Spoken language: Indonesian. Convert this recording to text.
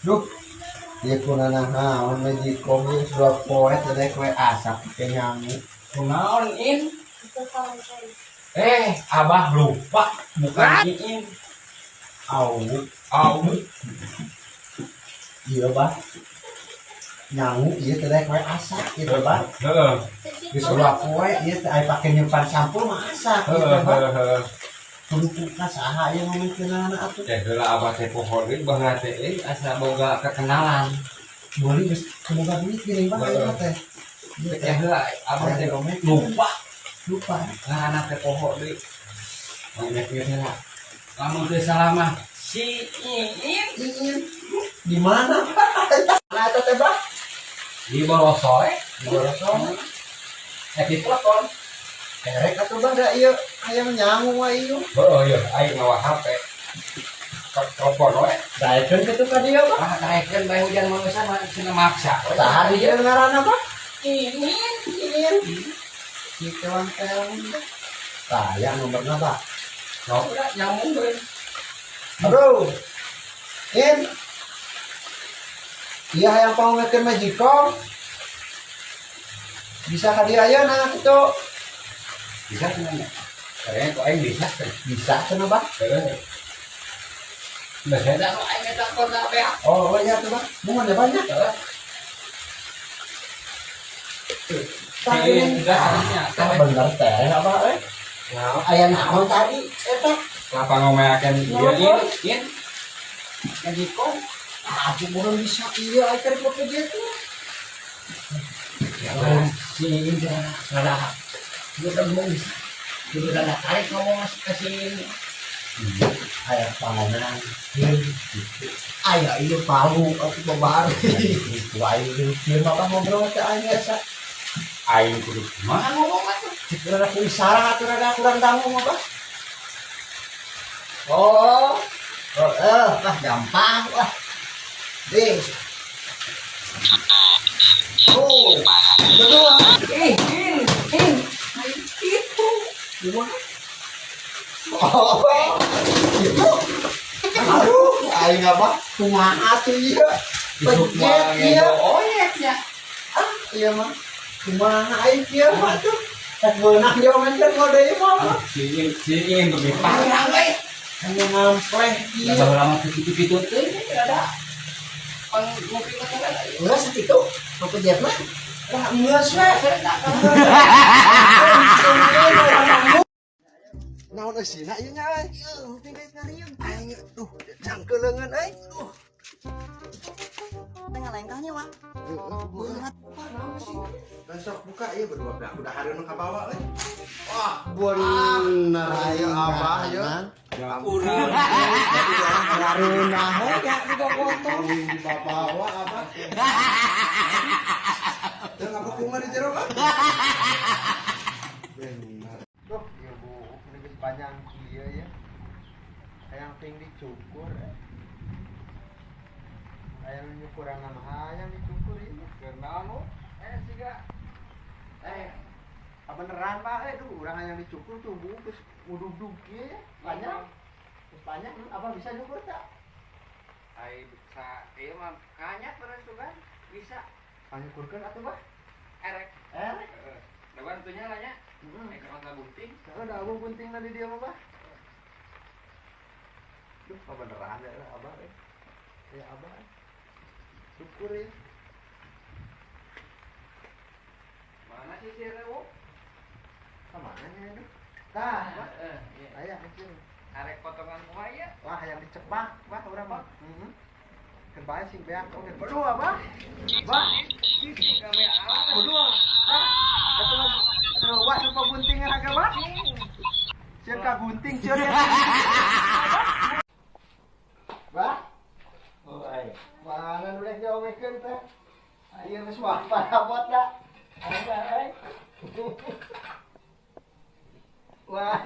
Duh, dia kunana naon di kopi sudah poet ada kue asap kenyang. Kunaon in? Abah lupa bukan in. Au, Au. iya bah. Nyangu iya teh kue asap gitu bah. Heeh. Di sudah poet iya teh aya pake nyimpan sampul mah asap gitu bah. Tuntukan saha yang memikirkan atuh. Heula abah teh pohon deui baheula teh asa boga kekenalan. Boleh geus kemudian mikirin bah aya teh. Heula abah teh lupa. Lupa. Ngaranna teh pohon deui. Banyak heula. Lamun teu salah mah si Iin Ingin di mana? Nah, itu teh bah. di Borosoe. Borosong. Di telepon. Kerek atuh bah da ieu aya nyangu wae ieu. Oh iya, aing ngawa HP. Telepon we. Daekeun kitu ka dieu bah. Ah, naikkeun bae hujan mangsa mah cenah maksa. Saha di dieu ngaranna bah? Iin. Si kewan-kewan. Tah, ya nomorna bah. Sok udah nyambung deui. Aduh. In. Iya hayang pangumekeun Magicom. Bisa ka dieu ayeuna kitu. Bisa cenah. Kayaknya kok aing bisa kan. Bisa cenah bah. Heeh. Nah, saya tak mau aing eta kon apa ya? Oh, iya tuh bah. Mun ada banyak. Heeh. Tah ini Tidak hanya. tah bener teh apa euy? Nah, Aya naon tadi eta? kenapa ngomeakeun ieu in? Magicom. Aku belum bisa iya akhir foto dia tuh. Ya, si Indra salah. Dia udah ngomong bisa. Dia udah ada tarik ngomong ke sini. Ayah panganan. Ayah itu palu aku babar. Itu ayah itu firma kan ngobrol ke ayah sa. Aing kudu mana ngomong atuh? Kira aku isyarat atau ada kurang dangu apa? Oh, gampang lah. Deh. Oh, betul. In. Itu. Gimana? Oh, itu. Aduh, aing apa? Kumaha tuh ieu? Pejet ieu. Oyeknya. Ah, iya mah. Kumaha aing ieu mah tuh. Tak beunang dia menceun mode ieu mah. Si in lebih parah we. Hanya ngampleh ieu. Udah lama kitu-kitu teh ada. Pan ngopi mah teh. Ulah sakitu. Pejet mah. Wah, geus we. Naon eusina ieu nya euy? Ieu tinggal ngariung. Aing duh, jangkeuleungan euy. Duh. Tengah lengkahnya, Wak. Berat. Besok buka ieu berdua udah hareun ka bawah euy. Wah, Bener ayo abah yo. Urang. Hareunah we ya di bawah di bawah abah. Teu ngabukung mah di jero Pak. Bener. Duh, ieu Bu, ini geus panjang ieu ya. Hayang ting dicukur. Hayang nyukurangan hayang dicukur ieu. Kenaon siga. Beneran Pak, duh urang hayang dicukur tuh Bu, geus ngudug-dug ieu ya. Panjang. Geus panjang, apa bisa nyukur tak? Ai bisa ieu mah kanyat beres tuh kan. Bisa. Panyukurkeun atuh Bah. Erek. Heeh. Da bantunya lah nya. Ekor bunting. Heeh, da abu buntingna di dieu mah Bah. Duh, beneran ya Abah euy. Ya Abah. Syukur ya. Mana sih si Rewo? Kemana nya ini? Tah, Bah. Iya. Aya anjing. Arek potongan kumaha ya? Wah, yang dicepak, Bah, urang mah. Heeh. Keun bae sing beak oge. Berdua, Bah. Bah. Kami alat. Berdua. Bah. Atuh wah supa gunting raga, Bah. Sieun ka gunting sieun ya. Bah. Oh, ai. Mana udah diomekeun teh. Ieu geus mah parabot da. Ada ai. Wah.